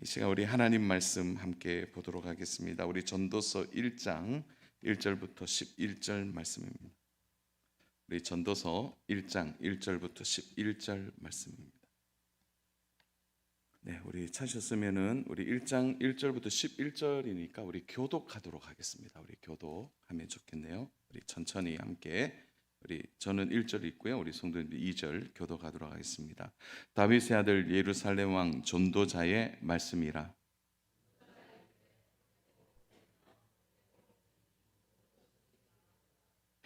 이 시간 우리 하나님 말씀 함께 보도록 하겠습니다. 우리 전도서 1장 1절부터 11절 말씀입니다. 우리 전도서 1장 1절부터 11절 말씀입니다. 네, 우리 찾으셨으면은 우리 1장 1절부터 11절이니까 우리 교독하도록 하겠습니다. 우리 교독하면 좋겠네요. 우리 천천히 함께 저는 1절 있고요. 우리 성도님들 2절 교독하도록 하겠습니다. 다윗의 아들 예루살렘 왕 전도자의 말씀이라.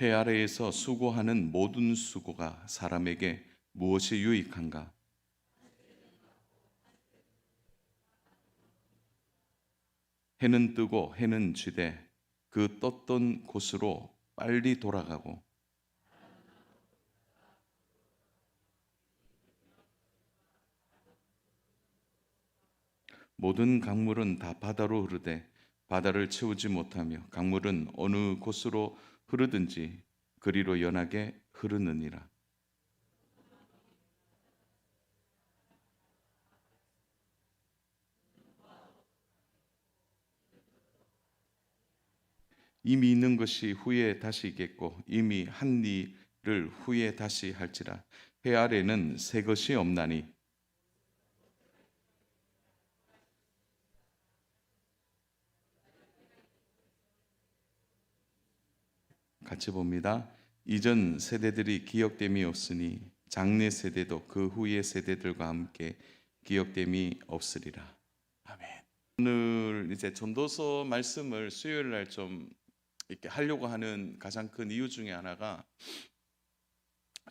해 아래에서 수고하는 모든 수고가 사람에게 무엇이 유익한가? 해는 뜨고 해는 지되 그 떴던 곳으로 빨리 돌아가고 모든 강물은 다 바다로 흐르되 바다를 채우지 못하며 강물은 어느 곳으로 흐르든지 그리로 연하게 흐르느니라. 이미 있는 것이 후에 다시 있겠고 이미 한 일을 후에 다시 할지라. 해 아래는 새 것이 없나니 같이 봅니다. 이전 세대들이 기억됨이 없으니 장래 세대도 그 후의 세대들과 함께 기억됨이 없으리라. 아멘. 오늘 이제 전도서 말씀을 수요일 날 좀 이렇게 하려고 하는 가장 큰 이유 중에 하나가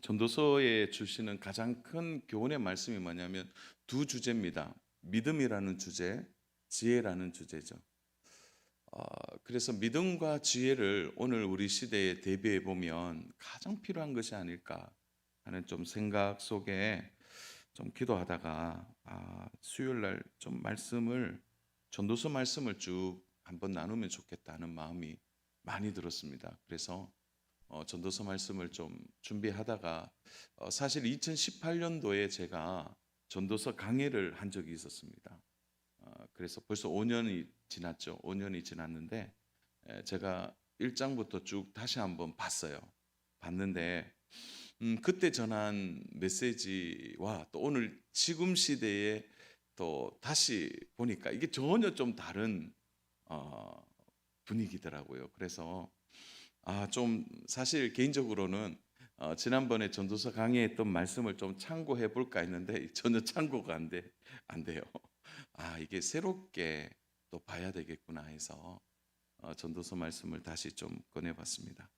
전도서에 주시는 가장 큰 교훈의 말씀이 뭐냐면 두 주제입니다. 믿음이라는 주제, 지혜라는 주제죠. 그래서 믿음과 지혜를 오늘 우리 시대에 대비해 보면 가장 필요한 것이 아닐까 하는 좀 생각 속에 좀 기도하다가 수요일 날 좀 전도서 말씀을 쭉 한번 나누면 좋겠다는 마음이 많이 들었습니다. 그래서 전도서 말씀을 좀 준비하다가 사실 2018년도에 제가 전도서 강해를 한 적이 있었습니다. 그래서 벌써 5년이 지났죠. 5년이 지났는데 제가 1장부터 쭉 다시 한번 봤는데 그때 전한 메시지와 또 오늘 지금 시대에 또 다시 보니까 이게 전혀 좀 다른 분위기더라고요. 그래서 좀 사실 개인적으로는 지난번에 전도서 강의했던 말씀을 좀 참고해 볼까 했는데 전혀 참고가 안 돼요. 이게 새롭게 또 봐야 되겠구나 해서 전도서 말씀을 다시 좀 꺼내봤습니다.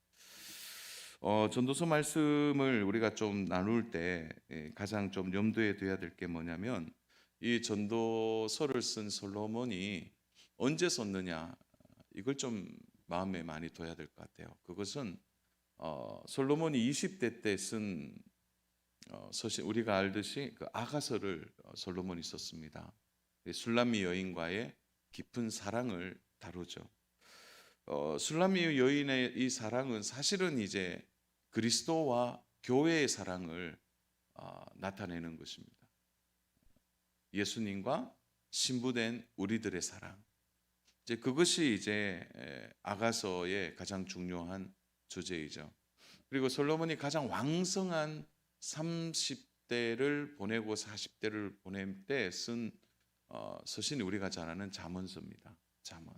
전도서 말씀을 우리가 좀 나눌 때 가장 좀 염두에 둬야 될 게 뭐냐면 이 전도서를 쓴 솔로몬이 언제 썼느냐 이걸 좀 마음에 많이 둬야 될 것 같아요. 그것은 솔로몬이 20대 때 쓴 서신, 우리가 알듯이 그 아가서를 솔로몬이 썼습니다. 술람미 여인과의 깊은 사랑을 다루죠. 술람미 여인의 이 사랑은 사실은 이제 그리스도와 교회의 사랑을 나타내는 것입니다. 예수님과 신부된 우리들의 사랑. 이제 그것이 이제 아가서의 가장 중요한 주제이죠. 그리고 솔로몬이 가장 왕성한 30대를 보내고 40대를 보낼 때 쓴 서신이 우리가 잘 아는 잠언서입니다. 잠언.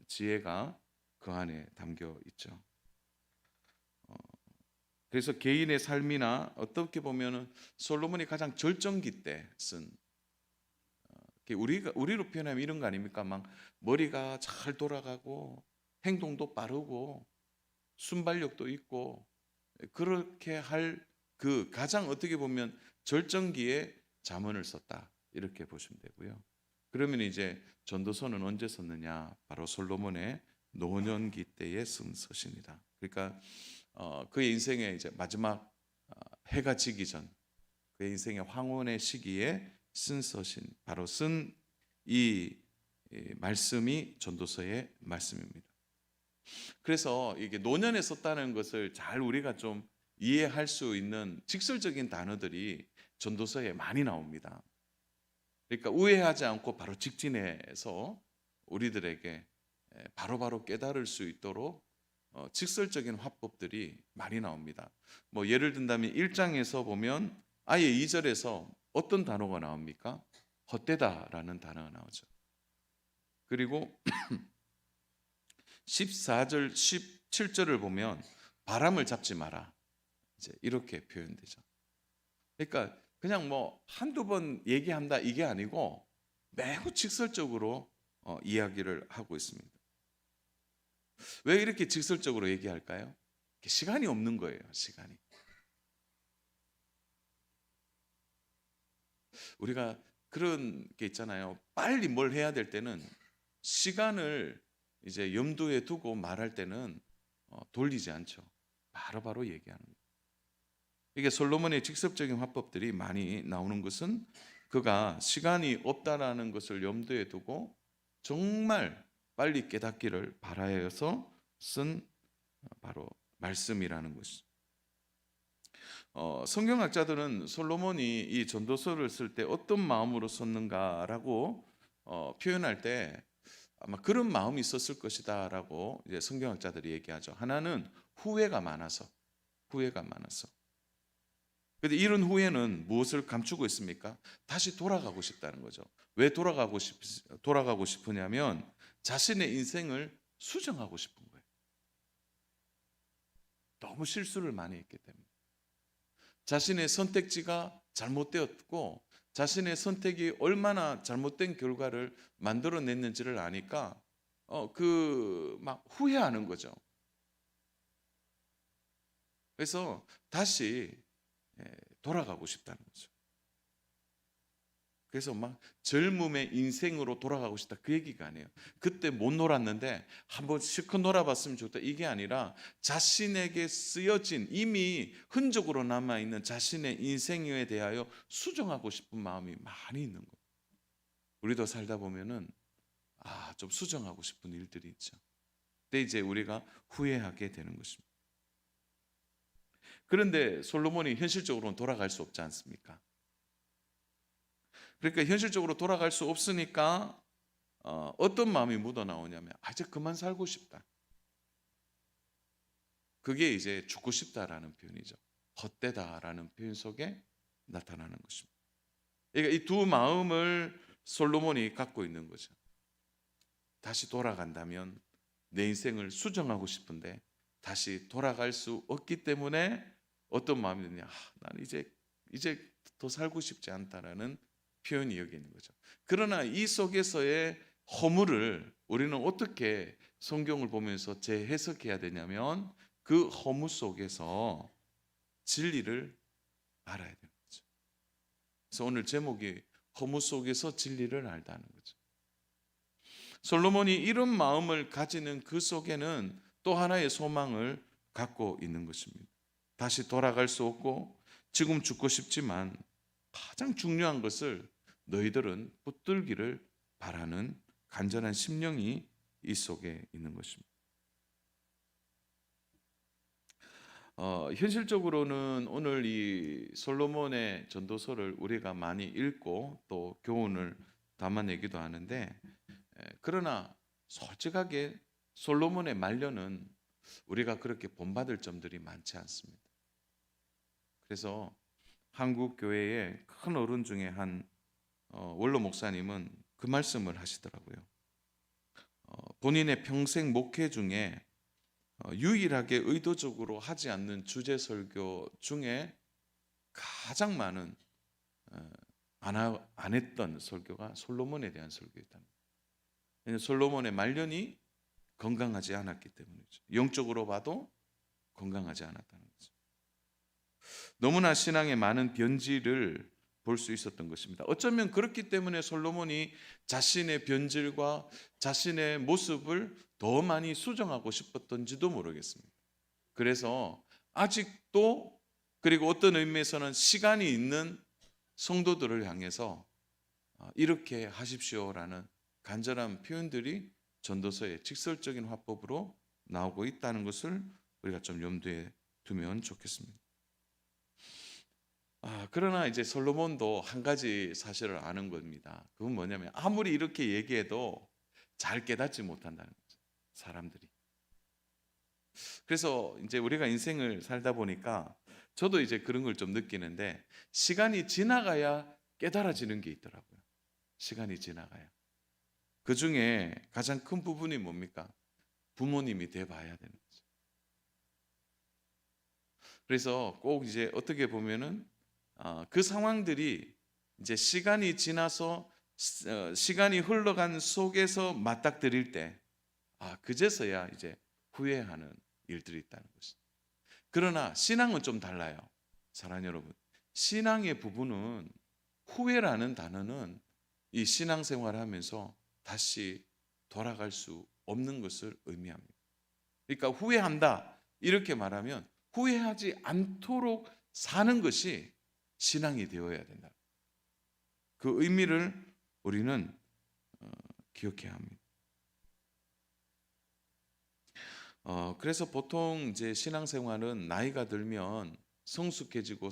지혜가 그 안에 담겨 있죠. 그래서 개인의 삶이나 어떻게 보면은 솔로몬이 가장 절정기 때 쓴 우리로 표현하면 이런 거 아닙니까? 막 머리가 잘 돌아가고 행동도 빠르고 순발력도 있고 그렇게 할 그 가장 어떻게 보면 절정기에 잠언을 썼다 이렇게 보시면 되고요. 그러면 이제 전도서는 언제 썼느냐? 바로 솔로몬의 노년기 때에 쓴 서신이다. 그러니까 그의 인생의 이제 마지막 해가 지기 전 그의 인생의 황혼의 시기에 쓴 서신, 바로 쓴 이 말씀이 전도서의 말씀입니다. 그래서 이게 노년에 썼다는 것을 잘 우리가 좀 이해할 수 있는 직설적인 단어들이 전도서에 많이 나옵니다. 그러니까 우회하지 않고 바로 직진해서 우리들에게 바로바로 깨달을 수 있도록 직설적인 화법들이 많이 나옵니다. 뭐 예를 든다면 1장에서 보면 아예 2절에서 어떤 단어가 나옵니까? 헛되다라는 단어가 나오죠. 그리고 14절, 17절을 보면 바람을 잡지 마라. 이제 이렇게 표현되죠. 그러니까 그냥 뭐 한두 번 얘기한다 이게 아니고 매우 직설적으로 이야기를 하고 있습니다. 왜 이렇게 직설적으로 얘기할까요? 시간이 없는 거예요, 시간이. 우리가 그런 게 있잖아요. 빨리 뭘 해야 될 때는 시간을 이제 염두에 두고 말할 때는 돌리지 않죠. 바로바로 얘기하는 거예요. 이게 솔로몬의 직접적인 화법들이 많이 나오는 것은 그가 시간이 없다라는 것을 염두에 두고 정말 빨리 깨닫기를 바라여서 쓴 바로 말씀이라는 것이죠. 성경학자들은 솔로몬이 이 전도서를 쓸 때 어떤 마음으로 썼는가라고 표현할 때 아마 그런 마음이 있었을 것이다라고 이제 성경학자들이 얘기하죠. 하나는 후회가 많아서. 근데 이런 후회는 무엇을 감추고 있습니까? 다시 돌아가고 싶다는 거죠. 왜 돌아가고 싶으냐면 자신의 인생을 수정하고 싶은 거예요. 너무 실수를 많이 했기 때문에. 자신의 선택지가 잘못되었고 자신의 선택이 얼마나 잘못된 결과를 만들어냈는지를 아니까 막 후회하는 거죠. 그래서 다시 돌아가고 싶다는 거죠. 그래서 막 젊음의 인생으로 돌아가고 싶다 그 얘기가 아니에요. 그때 못 놀았는데 한번 실컷 놀아봤으면 좋다 이게 아니라 자신에게 쓰여진 이미 흔적으로 남아있는 자신의 인생에 대하여 수정하고 싶은 마음이 많이 있는 거예요. 우리도 살다 보면은 좀 수정하고 싶은 일들이 있죠. 그때 이제 우리가 후회하게 되는 것입니다. 그런데 솔로몬이 현실적으로는 돌아갈 수 없지 않습니까? 그러니까 현실적으로 돌아갈 수 없으니까 어떤 마음이 묻어나오냐면 이제 그만 살고 싶다. 그게 이제 죽고 싶다라는 표현이죠. 헛되다라는 표현 속에 나타나는 것입니다. 그러니까 이 두 마음을 솔로몬이 갖고 있는 거죠. 다시 돌아간다면 내 인생을 수정하고 싶은데 다시 돌아갈 수 없기 때문에 어떤 마음이 드냐? 나는 이제 더 살고 싶지 않다라는 표현이 여기 있는 거죠. 그러나 이 속에서의 허물을 우리는 어떻게 성경을 보면서 재해석해야 되냐면 그 허물 속에서 진리를 알아야 되는 거죠. 그래서 오늘 제목이 허물 속에서 진리를 알다는 거죠. 솔로몬이 이런 마음을 가지는 그 속에는 또 하나의 소망을 갖고 있는 것입니다. 다시 돌아갈 수 없고 지금 죽고 싶지만 가장 중요한 것을 너희들은 붙들기를 바라는 간절한 심령이 이 속에 있는 것입니다. 현실적으로는 오늘 이 솔로몬의 전도서를 우리가 많이 읽고 또 교훈을 담아내기도 하는데 그러나 솔직하게 솔로몬의 말년은 우리가 그렇게 본받을 점들이 많지 않습니다. 그래서 한국 교회의 큰 어른 중에 한 원로 목사님은 그 말씀을 하시더라고요. 본인의 평생 목회 중에 유일하게 의도적으로 하지 않는 주제 설교 중에 가장 많은 안 했던 설교가 솔로몬에 대한 설교였답니다. 솔로몬의 말년이 건강하지 않았기 때문이죠. 영적으로 봐도 건강하지 않았다는 거죠. 너무나 신앙에 많은 변질을 볼 수 있었던 것입니다. 어쩌면 그렇기 때문에 솔로몬이 자신의 변질과 자신의 모습을 더 많이 수정하고 싶었던지도 모르겠습니다. 그래서 아직도 그리고 어떤 의미에서는 시간이 있는 성도들을 향해서 이렇게 하십시오라는 간절한 표현들이 전도서의 직설적인 화법으로 나오고 있다는 것을 우리가 좀 염두에 두면 좋겠습니다. 그러나 이제 솔로몬도 한 가지 사실을 아는 겁니다. 그건 뭐냐면 아무리 이렇게 얘기해도 잘 깨닫지 못한다는 거죠, 사람들이. 그래서 이제 우리가 인생을 살다 보니까 저도 이제 그런 걸 좀 느끼는데 시간이 지나가야 깨달아지는 게 있더라고요. 시간이 지나가야. 그중에 가장 큰 부분이 뭡니까? 부모님이 돼 봐야 되는 거죠. 그래서 꼭 이제 어떻게 보면은 그 상황들이 이제 시간이 지나서 시간이 흘러간 속에서 맞닥뜨릴 때 그제서야 이제 후회하는 일들이 있다는 것이죠. 그러나 신앙은 좀 달라요. 사랑하는 여러분. 신앙의 부분은 후회라는 단어는 이 신앙생활을 하면서 다시 돌아갈 수 없는 것을 의미합니다. 그러니까 후회한다 이렇게 말하면 후회하지 않도록 사는 것이 신앙이 되어야 된다. 그 의미를 우리는 기억해야 합니다. 그래서 보통 이제 신앙생활은 나이가 들면 성숙해지고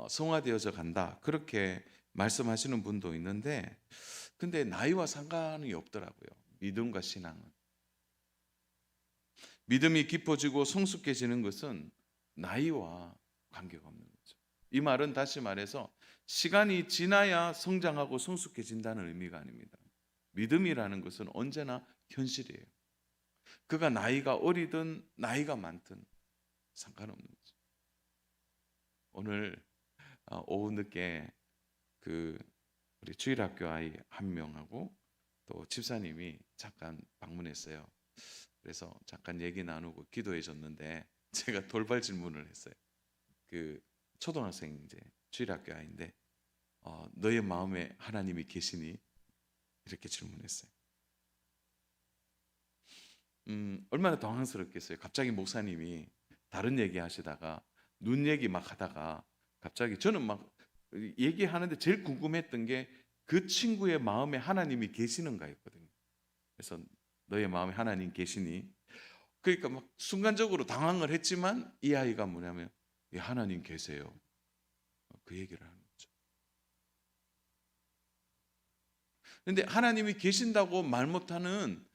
성화되어져 간다 그렇게 말씀하시는 분도 있는데, 근데 나이와 상관이 없더라고요. 믿음과 신앙은. 믿음이 깊어지고 성숙해지는 것은 나이와 관계가 없는 거죠. 이 말은 다시 말해서 시간이 지나야 성장하고 성숙해진다는 의미가 아닙니다. 믿음이라는 것은 언제나 현실이에요. 그가 나이가 어리든 나이가 많든 상관없는 거죠. 오늘 오후 늦게 우리 주일학교 아이 한 명하고 또 집사님이 잠깐 방문했어요. 그래서 잠깐 얘기 나누고 기도해 줬는데 제가 돌발 질문을 했어요. 그 초등학생 이제 주일학교 아이인데 너의 마음에 하나님이 계시니? 이렇게 질문했어요. 얼마나 당황스럽겠어요. 갑자기 목사님이 다른 얘기 하시다가 눈 얘기 막 하다가 갑자기 저는 막 얘기하는데 제일 궁금했던 게 그 친구의 마음에 하나님이 계시는가였거든요. 그래서 너의 마음에 하나님 계시니? 그러니까 막 순간적으로 당황을 했지만 이 아이가 뭐냐면 예, 하나님 계세요. 그 얘기를 하는 거죠. 근데 하나님이 계신다고 말 못하는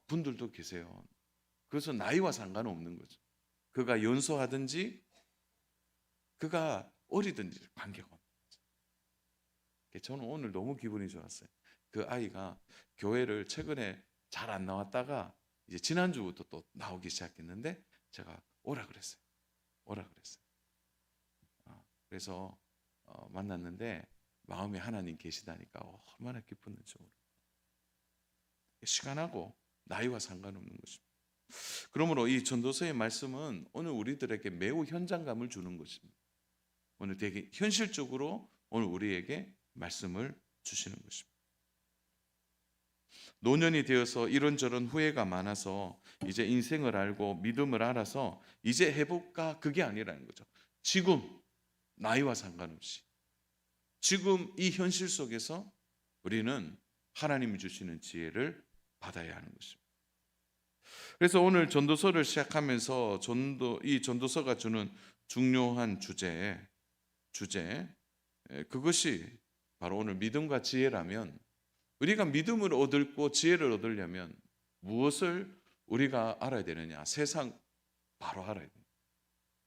분들도 계세요. 그것은 나이와 상관없는 거죠. 그가 연소하든지 그가 어리든지 관계가 없는 거죠. 저는 오늘 너무 기분이 좋았어요. 그 아이가 교회를 최근에 잘 안 나왔다가 이제 지난주부터 또 나오기 시작했는데 제가 오라 그랬어요. 오라 그랬어요. 그래서 만났는데 마음에 하나님 계시다니까 얼마나 기쁜지 모르겠어요. 시간하고 나이와 상관없는 것입니다. 그러므로 이 전도서의 말씀은 오늘 우리들에게 매우 현장감을 주는 것입니다. 오늘 되게 현실적으로 오늘 우리에게 말씀을 주시는 것입니다. 노년이 되어서 이런저런 후회가 많아서 이제 인생을 알고 믿음을 알아서 이제 해볼까 그게 아니라는 거죠. 지금 나이와 상관없이 지금 이 현실 속에서 우리는 하나님이 주시는 지혜를 받아야 하는 것입니다. 그래서 오늘 전도서를 시작하면서 이 전도서가 주는 중요한 주제 그것이 바로 오늘 믿음과 지혜라면, 우리가 믿음을 얻고 지혜를 얻으려면 무엇을 우리가 알아야 되느냐? 세상 바로 알아야 됩니다.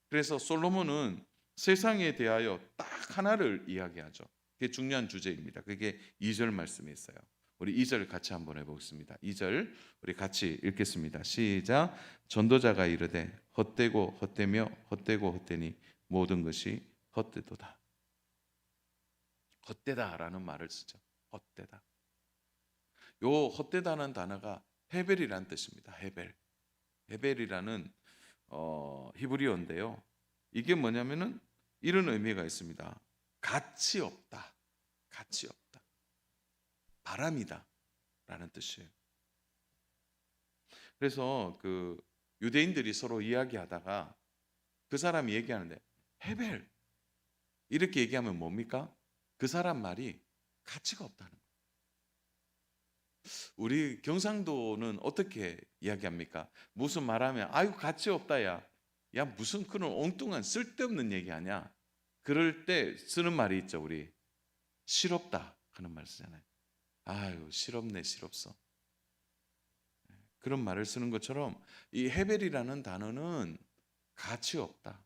그래서 솔로몬은 세상에 대하여 딱 하나를 이야기하죠. 그게 중요한 주제입니다. 그게 2절 말씀에 있어요. 우리 2절 같이 한번 해보겠습니다. 2절 우리 같이 읽겠습니다. 시작. 전도자가 이르되 헛되고 헛되며 헛되고 헛되니 모든 것이 헛되도다. 헛되다라는 말을 쓰죠. 헛되다. 요 헛되다는 단어가 헤벨이라는 뜻입니다. 헤벨이라는 히브리어인데요. 이게 뭐냐면은 이런 의미가 있습니다. 가치 없다. 가치 없다. 바람이다 라는 뜻이에요. 그래서 그 유대인들이 서로 이야기하다가 그 사람이 얘기하는데 헤벨 이렇게 얘기하면 뭡니까? 그 사람 말이 가치가 없다는 거예요. 우리 경상도는 어떻게 이야기합니까? 무슨 말하면 아이고 가치 없다 야 무슨 그런 엉뚱한 쓸데없는 얘기 하냐? 그럴 때 쓰는 말이 있죠. 우리 실없다 하는 말 쓰잖아요. 아유, 실없네, 실없어. 그런 말을 쓰는 것처럼 이 헤벨이라는 단어는 가치 없다.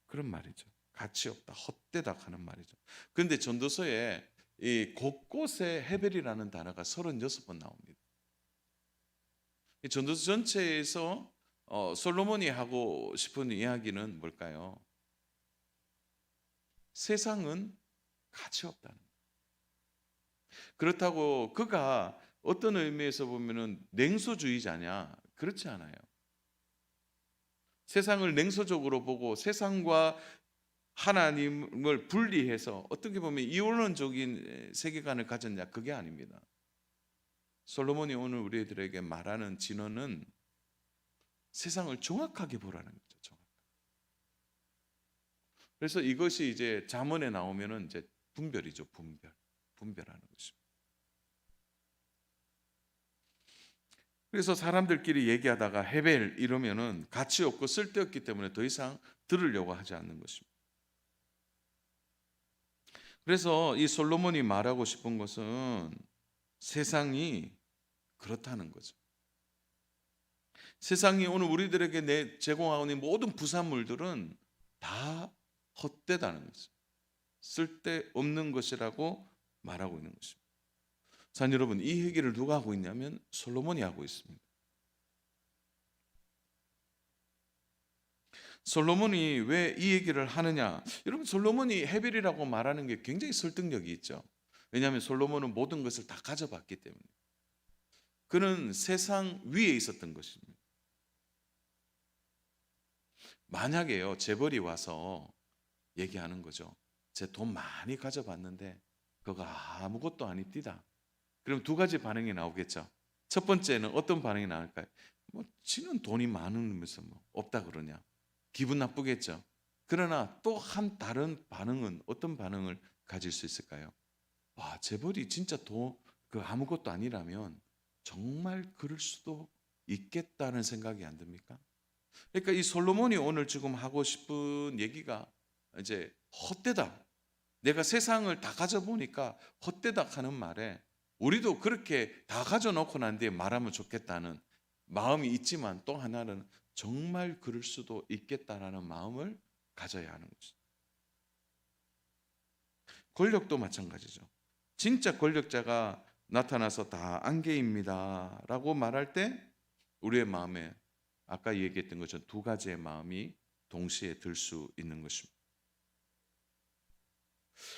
그런 말이죠. 가치 없다, 헛되다 하는 말이죠. 그런데 전도서에 이 곳곳에 헤벨이라는 단어가 36번 나옵니다. 이 전도서 전체에서 솔로몬이 하고 싶은 이야기는 뭘까요? 세상은 가치 없다는 거예요. 그렇다고 그가 어떤 의미에서 보면은 냉소주의자냐? 그렇지 않아요. 세상을 냉소적으로 보고 세상과 하나님을 분리해서 어떻게 보면 이원론적인 세계관을 가졌냐? 그게 아닙니다. 솔로몬이 오늘 우리들에게 말하는 진언은 세상을 정확하게 보라는 거죠. 정확하게. 그래서 이것이 이제 잠언에 나오면은 이제 분별이죠. 분별하는 것입니다. 그래서 사람들끼리 얘기하다가 헤벨 이러면은 가치 없고 쓸데없기 때문에 더 이상 들으려고 하지 않는 것입니다. 그래서 이 솔로몬이 말하고 싶은 것은 세상이 그렇다는 거죠. 세상이 오늘 우리들에게 제공하고 있는 모든 부산물들은 다 헛되다는 거죠. 쓸데없는 것이라고 말하고 있는 것입니다. 자, 여러분, 이 얘기를 누가 하고 있냐면 솔로몬이 하고 있습니다. 솔로몬이 왜 이 얘기를 하느냐? 여러분, 솔로몬이 헤벨이라고 말하는 게 굉장히 설득력이 있죠. 왜냐하면 솔로몬은 모든 것을 다 가져봤기 때문에. 그는 세상 위에 있었던 것입니다. 만약에요, 재벌이 와서 얘기하는 거죠. 제 돈 많이 가져봤는데 그거 아무것도 아닙니다. 그럼 두 가지 반응이 나오겠죠. 첫 번째는 어떤 반응이 나올까요? 뭐 지는 돈이 많으면서 뭐 없다 그러냐. 기분 나쁘겠죠. 그러나 또 한 다른 반응은 어떤 반응을 가질 수 있을까요? 와, 재벌이 진짜 그 아무것도 아니라면 정말 그럴 수도 있겠다는 생각이 안 듭니까? 그러니까 이 솔로몬이 오늘 지금 하고 싶은 얘기가 이제 헛되다. 내가 세상을 다 가져보니까 헛되다 하는 말에 우리도 그렇게 다 가져놓고 난 뒤에 말하면 좋겠다는 마음이 있지만 또 하나는 정말 그럴 수도 있겠다라는 마음을 가져야 하는 거죠. 권력도 마찬가지죠. 진짜 권력자가 나타나서 다 안개입니다 라고 말할 때 우리의 마음에 아까 얘기했던 것처럼 두 가지의 마음이 동시에 들 수 있는 것입니다.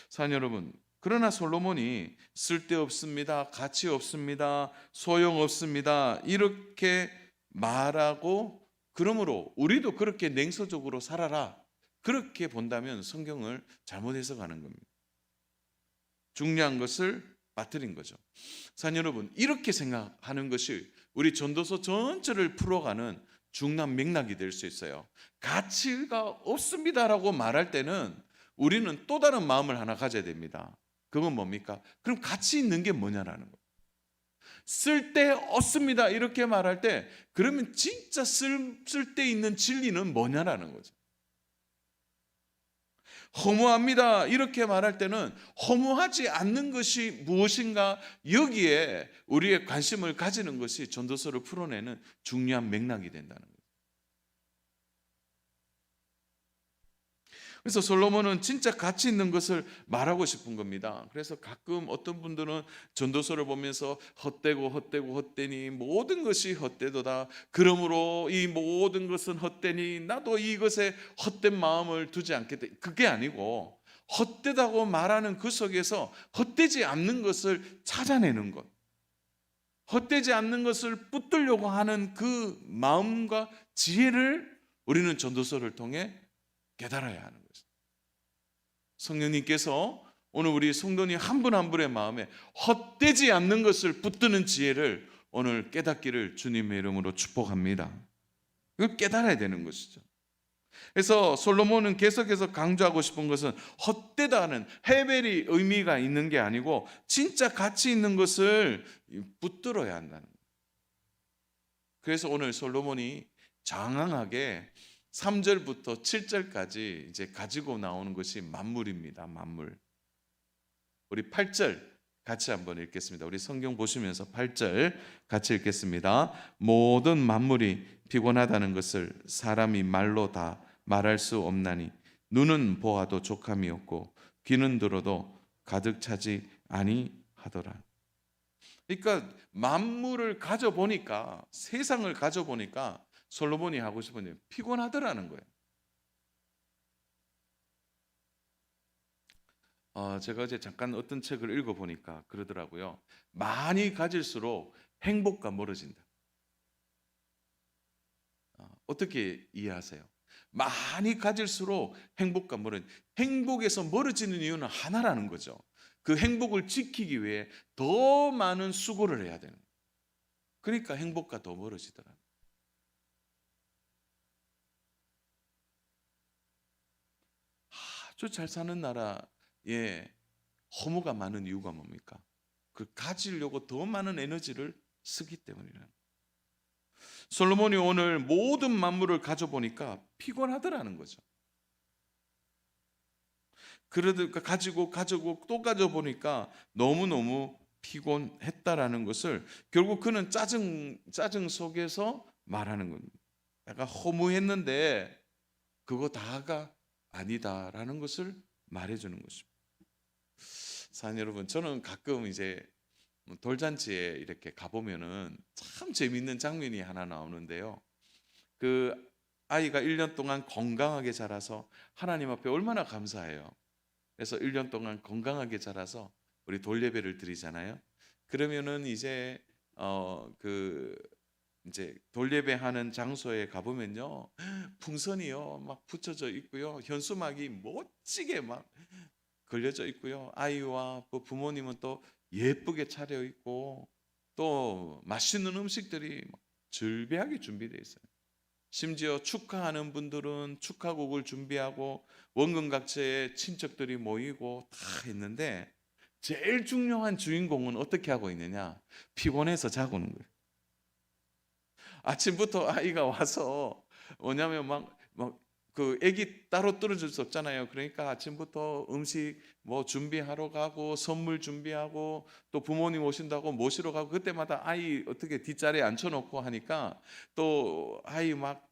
사랑 여러분, 그러나 솔로몬이 쓸데없습니다, 가치 없습니다, 소용없습니다 이렇게 말하고 그러므로 우리도 그렇게 냉소적으로 살아라 그렇게 본다면 성경을 잘못 해석하는 겁니다. 중요한 것을 빠뜨린 거죠. 사랑 여러분, 이렇게 생각하는 것이 우리 전도서 전체를 풀어가는 중요한 맥락이 될 수 있어요. 가치가 없습니다라고 말할 때는 우리는 또 다른 마음을 하나 가져야 됩니다. 그건 뭡니까? 그럼 가치 있는 게 뭐냐라는 거예요. 쓸데없습니다 이렇게 말할 때 그러면 진짜 쓸데 있는 진리는 뭐냐라는 거죠. 허무합니다 이렇게 말할 때는 허무하지 않는 것이 무엇인가 여기에 우리의 관심을 가지는 것이 전도서를 풀어내는 중요한 맥락이 된다는 거예요. 그래서 솔로몬은 진짜 가치 있는 것을 말하고 싶은 겁니다. 그래서 가끔 어떤 분들은 전도서를 보면서 헛되니 모든 것이 헛되도다. 그러므로 이 모든 것은 헛되니 나도 이것에 헛된 마음을 두지 않겠다. 그게 아니고 헛되다고 말하는 그 속에서 헛되지 않는 것을 찾아내는 것. 헛되지 않는 것을 붙들려고 하는 그 마음과 지혜를 우리는 전도서를 통해 깨달아야 하는 거죠. 성령님께서 오늘 우리 성도님 한 분 한 분의 마음에 헛되지 않는 것을 붙드는 지혜를 오늘 깨닫기를 주님의 이름으로 축복합니다. 이걸 깨달아야 되는 것이죠. 그래서 솔로몬은 계속해서 강조하고 싶은 것은 헛되다는 헤벨이 의미가 있는 게 아니고 진짜 가치 있는 것을 붙들어야 한다는 거예요. 그래서 오늘 솔로몬이 장황하게 3절부터 7절까지 이제 가지고 나오는 것이 만물입니다. 만물. 우리 8절 같이 한번 읽겠습니다. 우리 성경 보시면서 8절 같이 읽겠습니다. 모든 만물이 피곤하다는 것을 사람이 말로 다 말할 수 없나니 눈은 보아도 족함이 없고 귀는 들어도 가득 차지 아니하더라. 그러니까 만물을 가져보니까, 세상을 가져보니까 솔로몬이 하고 싶은 일, 피곤하더라는 거예요. 제가 어제 잠깐 어떤 책을 읽어보니까 그러더라고요. 많이 가질수록 행복과 멀어진다. 어떻게 이해하세요? 많이 가질수록 행복과 멀어진다. 행복에서 멀어지는 이유는 하나라는 거죠. 그 행복을 지키기 위해 더 많은 수고를 해야 되는 거예요. 그러니까 행복과 더 멀어지더라. 아주 잘 사는 나라에 허무가 많은 이유가 뭡니까? 그 가지려고 더 많은 에너지를 쓰기 때문이라는. 솔로몬이 오늘 모든 만물을 가져보니까 피곤하더라는 거죠. 그러니까 가지고 또 가져보니까 너무너무 피곤했다라는 것을 결국 그는 짜증 속에서 말하는 겁니다. 약간 허무했는데 그거 다가 아니다라는 것을 말해주는 것입니다. 사랑 여러분, 저는 가끔 이제 돌잔치에 이렇게 가보면은 참 재미있는 장면이 하나 나오는데요. 그 아이가 1년 동안 건강하게 자라서 하나님 앞에 얼마나 감사해요. 그래서 1년 동안 건강하게 자라서 우리 돌예배를 드리잖아요. 그러면은 이제 이제 돌예배 하는 장소에 가보면요, 풍선이요 막 붙여져 있고요, 현수막이 멋지게 막 걸려져 있고요, 아이와 부모님은 또 예쁘게 차려 있고 또 맛있는 음식들이 막 즐비하게 준비되어 있어요. 심지어 축하하는 분들은 축하곡을 준비하고 원근각처의 친척들이 모이고 다 했는데, 제일 중요한 주인공은 어떻게 하고 있느냐? 피곤해서 자고 있는 거예요. 아침부터 아이가 와서 뭐냐면 그 아기 따로 떨어질 수 없잖아요. 그러니까 아침부터 음식 뭐 준비하러 가고 선물 준비하고 또 부모님 오신다고 모시러 가고, 그때마다 아이 어떻게 뒷자리에 앉혀놓고 하니까 또 아이 막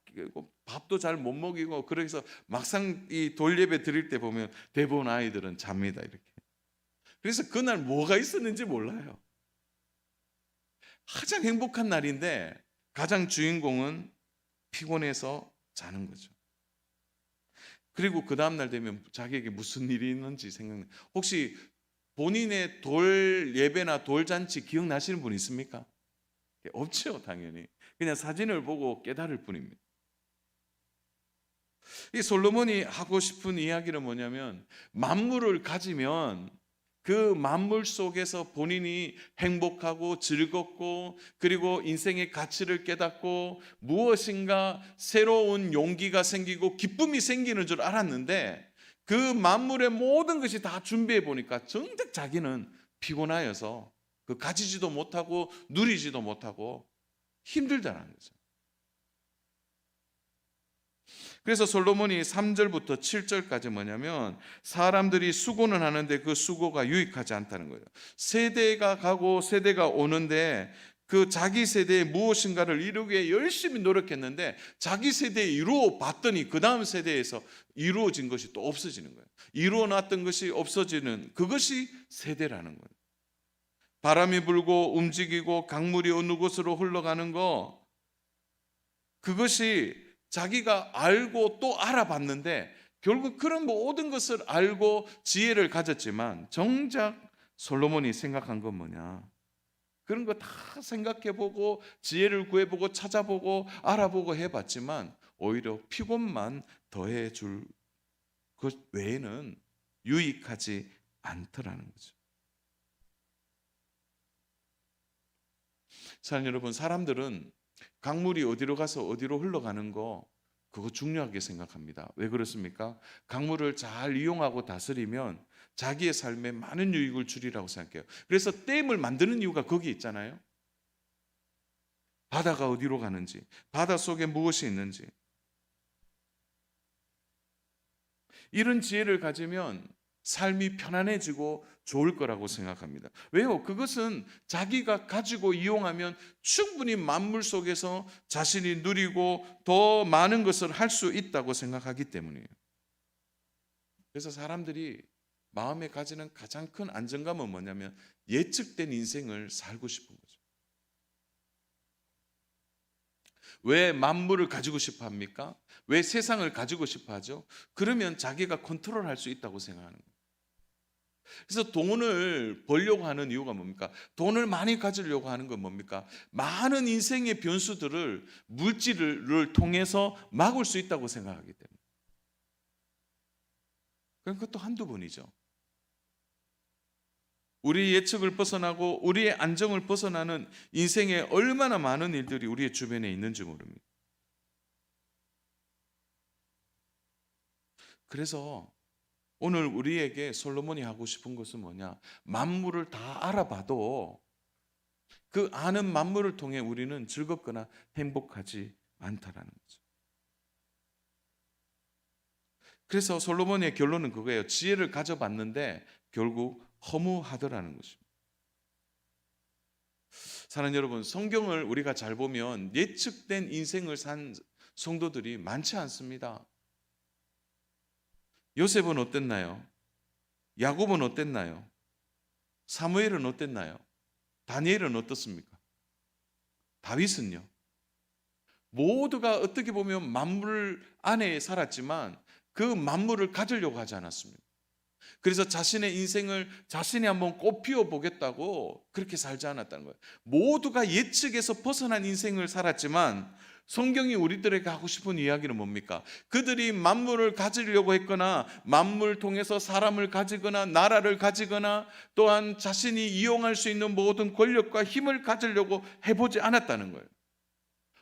밥도 잘 못 먹이고, 그래서 막상 이 돌예배 드릴 때 보면 대부분 아이들은 잡니다 이렇게. 그래서 그날 뭐가 있었는지 몰라요. 가장 행복한 날인데 가장 주인공은 피곤해서 자는 거죠. 그리고 그 다음날 되면 자기에게 무슨 일이 있는지 생각나. 혹시 본인의 돌 예배나 돌잔치 기억나시는 분 있습니까? 없죠, 당연히. 그냥 사진을 보고 깨달을 뿐입니다. 이 솔로몬이 하고 싶은 이야기는 뭐냐면, 만물을 가지면 그 만물 속에서 본인이 행복하고 즐겁고 그리고 인생의 가치를 깨닫고 무엇인가 새로운 용기가 생기고 기쁨이 생기는 줄 알았는데, 그 만물의 모든 것이 다 준비해 보니까 정작 자기는 피곤하여서 그 가지지도 못하고 누리지도 못하고 힘들다는 거죠. 그래서 솔로몬이 3절부터 7절까지 뭐냐면, 사람들이 수고는 하는데 그 수고가 유익하지 않다는 거예요. 세대가 가고 세대가 오는데 그 자기 세대에 무엇인가를 이루기 위해 열심히 노력했는데 자기 세대에 이루어 봤더니 그 다음 세대에서 이루어진 것이 또 없어지는 거예요. 이루어 놨던 것이 없어지는 그것이 세대라는 거예요. 바람이 불고 움직이고 강물이 어느 곳으로 흘러가는 거, 그것이 자기가 알고 또 알아봤는데 결국 그런 모든 것을 알고 지혜를 가졌지만 정작 솔로몬이 생각한 건 뭐냐? 그런 거 다 생각해보고 지혜를 구해보고 찾아보고 알아보고 해봤지만 오히려 피곤만 더해줄 것 외에는 유익하지 않더라는 거죠. 사랑 여러분, 사람들은 강물이 어디로 가서 어디로 흘러가는 거 그거 중요하게 생각합니다. 왜 그렇습니까? 강물을 잘 이용하고 다스리면 자기의 삶에 많은 유익을 주리라고 생각해요. 그래서 댐을 만드는 이유가 거기 있잖아요. 바다가 어디로 가는지, 바다 속에 무엇이 있는지. 이런 지혜를 가지면 삶이 편안해지고 좋을 거라고 생각합니다. 왜요? 그것은 자기가 가지고 이용하면 충분히 만물 속에서 자신이 누리고 더 많은 것을 할 수 있다고 생각하기 때문이에요. 그래서 사람들이 마음에 가지는 가장 큰 안정감은 뭐냐면 예측된 인생을 살고 싶은 거죠. 왜 만물을 가지고 싶어 합니까? 왜 세상을 가지고 싶어 하죠? 그러면 자기가 컨트롤할 수 있다고 생각하는 거예요. 그래서 돈을 벌려고 하는 이유가 뭡니까? 돈을 많이 가지려고 하는 건 뭡니까? 많은 인생의 변수들을 물질을 통해서 막을 수 있다고 생각하기 때문에. 그럼 그것도 한두 번이죠. 우리의 예측을 벗어나고 우리의 안정을 벗어나는 인생에 얼마나 많은 일들이 우리의 주변에 있는지 모릅니다. 그래서 오늘 우리에게 솔로몬이 하고 싶은 것은 뭐냐? 만물을 다 알아봐도 그 아는 만물을 통해 우리는 즐겁거나 행복하지 않다라는 거죠. 그래서 솔로몬의 결론은 그거예요. 지혜를 가져봤는데 결국 허무하더라는 것입니다. 사랑하는 여러분, 성경을 우리가 잘 보면 예측된 인생을 산 성도들이 많지 않습니다. 요셉은 어땠나요? 야곱은 어땠나요? 사무엘은 어땠나요? 다니엘은 어떻습니까? 다윗은요? 모두가 어떻게 보면 만물 안에 살았지만 그 만물을 가지려고 하지 않았습니다. 그래서 자신의 인생을 자신이 한번 꽃피워 보겠다고 그렇게 살지 않았다는 거예요. 모두가 예측에서 벗어난 인생을 살았지만 성경이 우리들에게 하고 싶은 이야기는 뭡니까? 그들이 만물을 가지려고 했거나 만물 통해서 사람을 가지거나 나라를 가지거나 또한 자신이 이용할 수 있는 모든 권력과 힘을 가지려고 해보지 않았다는 거예요.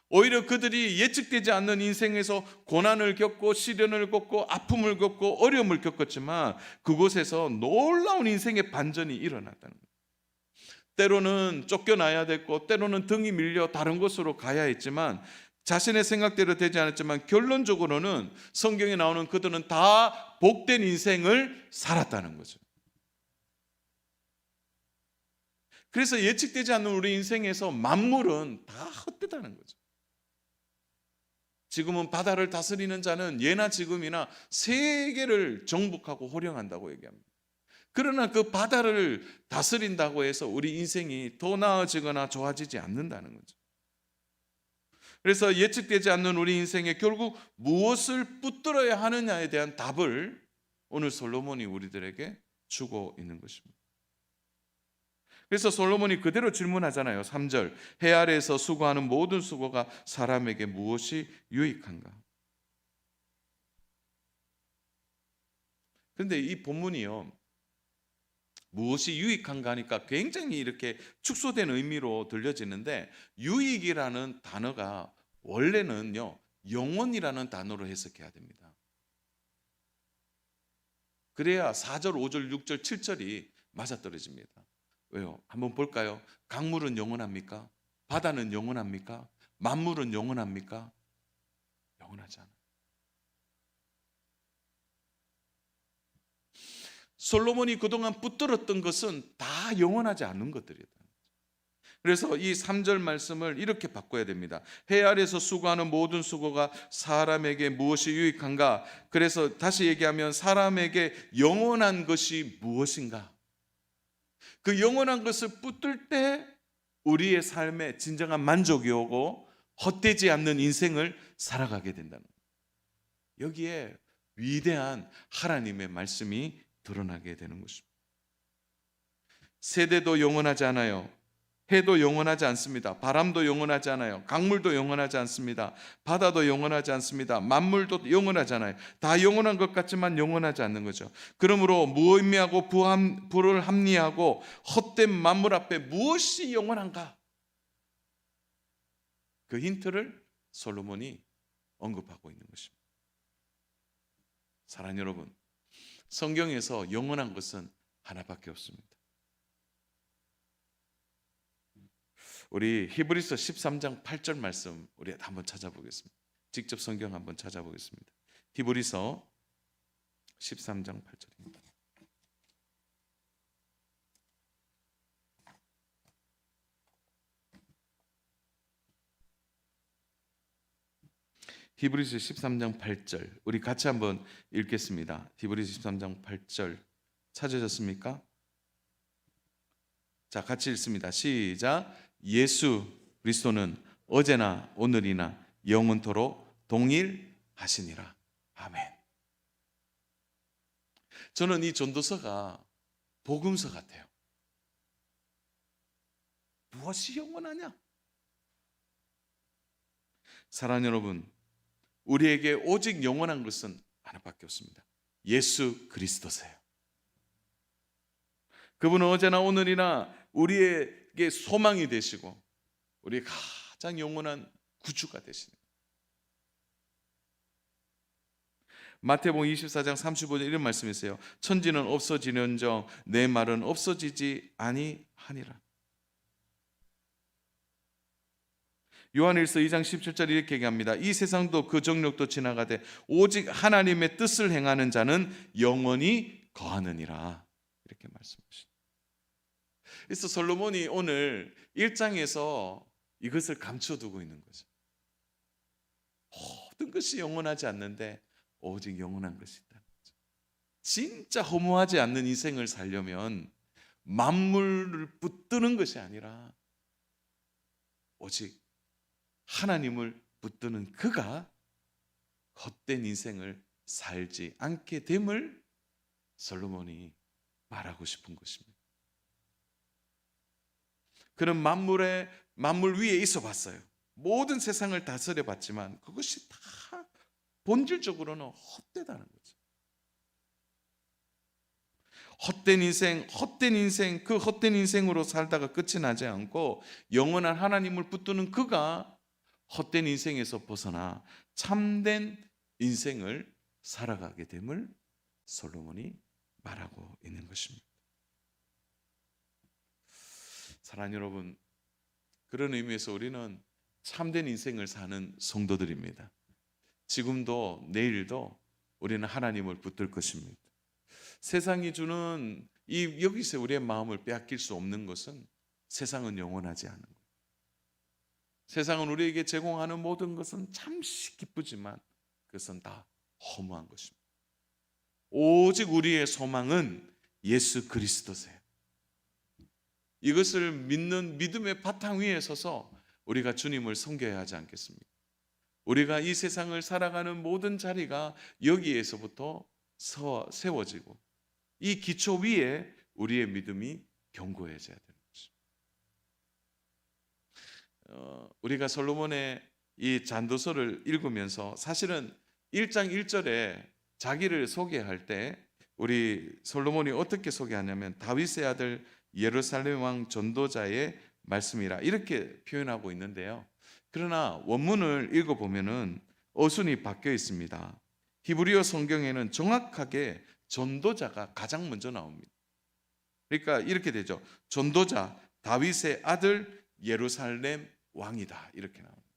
오히려 그들이 예측되지 않는 인생에서 고난을 겪고 시련을 겪고 아픔을 겪고 어려움을 겪었지만 그곳에서 놀라운 인생의 반전이 일어났다는 거예요. 때로는 쫓겨나야 됐고 때로는 등이 밀려 다른 곳으로 가야 했지만 자신의 생각대로 되지 않았지만 결론적으로는 성경에 나오는 그들은 다 복된 인생을 살았다는 거죠. 그래서 예측되지 않는 우리 인생에서 만물은 다 헛되다는 거죠. 지금은 바다를 다스리는 자는 예나 지금이나 세계를 정복하고 호령한다고 얘기합니다. 그러나 그 바다를 다스린다고 해서 우리 인생이 더 나아지거나 좋아지지 않는다는 거죠. 그래서 예측되지 않는 우리 인생에 결국 무엇을 붙들어야 하느냐에 대한 답을 오늘 솔로몬이 우리들에게 주고 있는 것입니다. 그래서 솔로몬이 그대로 질문하잖아요. 3절, 해 아래에서 수고하는 모든 수고가 사람에게 무엇이 유익한가? 그런데 이 본문이요, 무엇이 유익한가 하니까 굉장히 이렇게 축소된 의미로 들려지는데 유익이라는 단어가 원래는요 영원이라는 단어로 해석해야 됩니다. 그래야 4절, 5절, 6절, 7절이 맞아떨어집니다. 왜요? 한번 볼까요? 강물은 영원합니까? 바다는 영원합니까? 만물은 영원합니까? 영원하지 않아요. 솔로몬이 그동안 붙들었던 것은 다 영원하지 않는 것들이다. 그래서 이 3절 말씀을 이렇게 바꿔야 됩니다. 해 아래에서 수고하는 모든 수고가 사람에게 무엇이 유익한가? 그래서 다시 얘기하면 사람에게 영원한 것이 무엇인가? 그 영원한 것을 붙들 때 우리의 삶에 진정한 만족이 오고 헛되지 않는 인생을 살아가게 된다는 거예요. 여기에 위대한 하나님의 말씀이 드러나게 되는 것입니다. 세대도 영원하지 않아요. 해도 영원하지 않습니다. 바람도 영원하지 않아요. 강물도 영원하지 않습니다. 바다도 영원하지 않습니다. 만물도 영원하지 않아요. 다 영원한 것 같지만 영원하지 않는 거죠. 그러므로 무의미하고 불을 합리하고 헛된 만물 앞에 무엇이 영원한가? 그 힌트를 솔로몬이 언급하고 있는 것입니다. 사랑하는 여러분, 성경에서 영원한 것은 하나밖에 없습니다. 우리 히브리서 13장 8절 말씀 우리 한번 찾아보겠습니다. 직접 성경 한번 찾아보겠습니다. 히브리서 13장 8절입니다. 히브리서 13장 8절 우리 같이 한번 읽겠습니다. 히브리서 13장 8절 찾으셨습니까? 자, 같이 읽습니다. 시작. 예수 그리스도는 어제나 오늘이나 영원토록 동일하시니라. 아멘. 저는 이 전도서가 복음서 같아요. 무엇이 영원하냐? 사랑하는 여러분, 우리에게 오직 영원한 것은 하나밖에 없습니다. 예수 그리스도세요. 그분은 어제나 오늘이나 우리에게 소망이 되시고 우리의 가장 영원한 구주가 되시는 거예요. 마태복음 24장 35절 이런 말씀이 있어요. 천지는 없어지는정 내 말은 없어지지 아니하니라. 요한일서 2장 17절 이렇게 얘기합니다. 이 세상도 그 정욕도 지나가되 오직 하나님의 뜻을 행하는 자는 영원히 거하느니라. 이렇게 말씀하십니다. 그래서 솔로몬이 오늘 1장에서 이것을 감춰두고 있는 거죠. 모든 것이 영원하지 않는데 오직 영원한 것이 있다는 거죠. 진짜 허무하지 않는 인생을 살려면 만물을 붙드는 것이 아니라 오직 하나님을 붙드는 그가 헛된 인생을 살지 않게 됨을 솔로몬이 말하고 싶은 것입니다. 그는 만물 위에 있어 봤어요. 모든 세상을 다스려 봤지만 그것이 다 본질적으로는 헛되다는 거죠. 헛된 인생, 그 헛된 인생으로 살다가 끝이 나지 않고 영원한 하나님을 붙드는 그가 헛된 인생에서 벗어나 참된 인생을 살아가게 됨을 솔로몬이 말하고 있는 것입니다. 사랑하는 여러분, 그런 의미에서 우리는 참된 인생을 사는 성도들입니다. 지금도 내일도 우리는 하나님을 붙들 것입니다. 세상이 주는 여기서 우리의 마음을 빼앗길 수 없는 것은 세상은 영원하지 않은 거예요. 세상은 우리에게 제공하는 모든 것은 잠시 기쁘지만 그것은 다 허무한 것입니다. 오직 우리의 소망은 예수 그리스도세요. 이것을 믿는 믿음의 바탕 위에 서서 우리가 주님을 섬겨야 하지 않겠습니까? 우리가 이 세상을 살아가는 모든 자리가 여기에서부터 세워지고 이 기초 위에 우리의 믿음이 견고해져야 되는 것입니다. 우리가 솔로몬의 이 잔도서를 읽으면서 사실은 1장 1절에 자기를 소개할 때 우리 솔로몬이 어떻게 소개하냐면 다윗의 아들 예루살렘 왕 전도자의 말씀이라 이렇게 표현하고 있는데요. 그러나 원문을 읽어보면은 어순이 바뀌어 있습니다. 히브리어 성경에는 정확하게 전도자가 가장 먼저 나옵니다. 그러니까 이렇게 되죠. 전도자 다윗의 아들 예루살렘 왕이다 이렇게 나옵니다.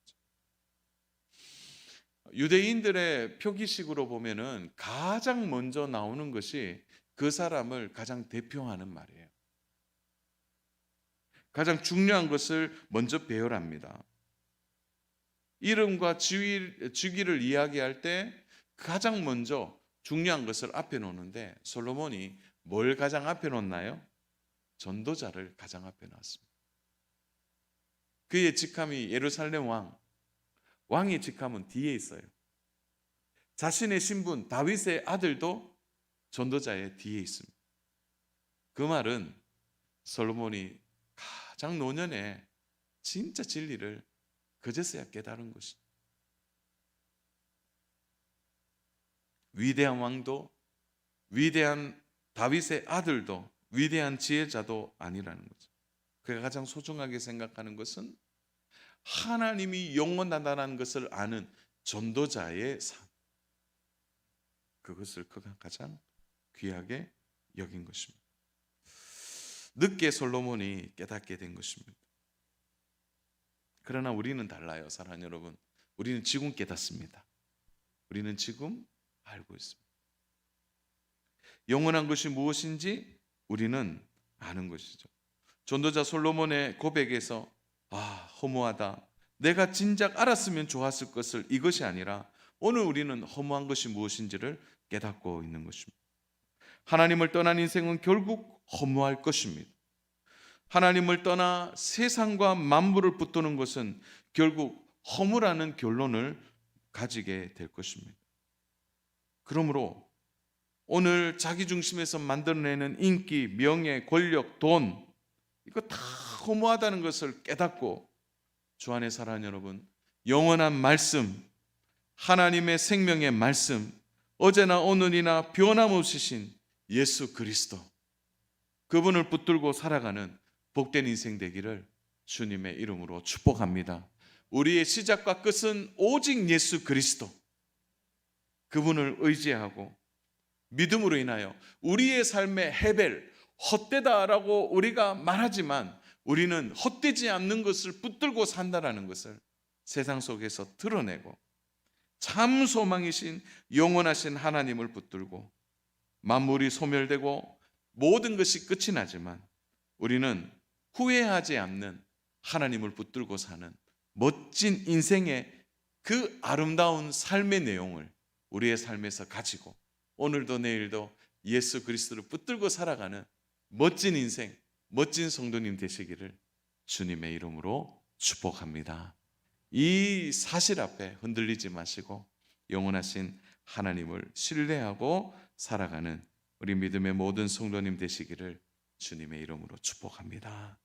유대인들의 표기식으로 보면은 가장 먼저 나오는 것이 그 사람을 가장 대표하는 말이에요. 가장 중요한 것을 먼저 배열합니다. 이름과 직위를 이야기할 때 가장 먼저 중요한 것을 앞에 놓는데 솔로몬이 뭘 가장 앞에 놓나요? 전도자를 가장 앞에 놨습니다. 그의 직함이 예루살렘 왕의 직함은 뒤에 있어요. 자신의 신분 다윗의 아들도 전도자의 뒤에 있습니다. 그 말은 솔로몬이 가장 노년에 진짜 진리를 그제서야 깨달은 것입니다. 위대한 왕도 위대한 다윗의 아들도 위대한 지혜자도 아니라는 거죠. 그가 가장 소중하게 생각하는 것은 하나님이 영원하다는 것을 아는 전도자의 삶. 그것을 그가 가장 귀하게 여긴 것입니다. 늦게 솔로몬이 깨닫게 된 것입니다. 그러나 우리는 달라요, 사랑하는 여러분. 우리는 지금 깨닫습니다. 우리는 지금 알고 있습니다. 영원한 것이 무엇인지 우리는 아는 것이죠. 전도자 솔로몬의 고백에서 허무하다, 내가 진작 알았으면 좋았을 것을, 이것이 아니라 오늘 우리는 허무한 것이 무엇인지를 깨닫고 있는 것입니다. 하나님을 떠난 인생은 결국 허무할 것입니다. 하나님을 떠나 세상과 만물을 붙드는 것은 결국 허무라는 결론을 가지게 될 것입니다. 그러므로 오늘 자기 중심에서 만들어내는 인기, 명예, 권력, 돈, 이거 다 허무하다는 것을 깨닫고 주 안에 사랑하는 여러분, 영원한 말씀, 하나님의 생명의 말씀, 어제나 오늘이나 변함없으신 예수 그리스도, 그분을 붙들고 살아가는 복된 인생 되기를 주님의 이름으로 축복합니다. 우리의 시작과 끝은 오직 예수 그리스도, 그분을 의지하고 믿음으로 인하여 우리의 삶의 헤벨, 헛되다라고 우리가 말하지만 우리는 헛되지 않는 것을 붙들고 산다라는 것을 세상 속에서 드러내고 참 소망이신 영원하신 하나님을 붙들고, 만물이 소멸되고 모든 것이 끝이 나지만 우리는 후회하지 않는 하나님을 붙들고 사는 멋진 인생의 그 아름다운 삶의 내용을 우리의 삶에서 가지고 오늘도 내일도 예수 그리스도를 붙들고 살아가는 멋진 인생, 멋진 성도님 되시기를 주님의 이름으로 축복합니다. 이 사실 앞에 흔들리지 마시고 영원하신 하나님을 신뢰하고 살아가는 우리 믿음의 모든 성도님 되시기를 주님의 이름으로 축복합니다.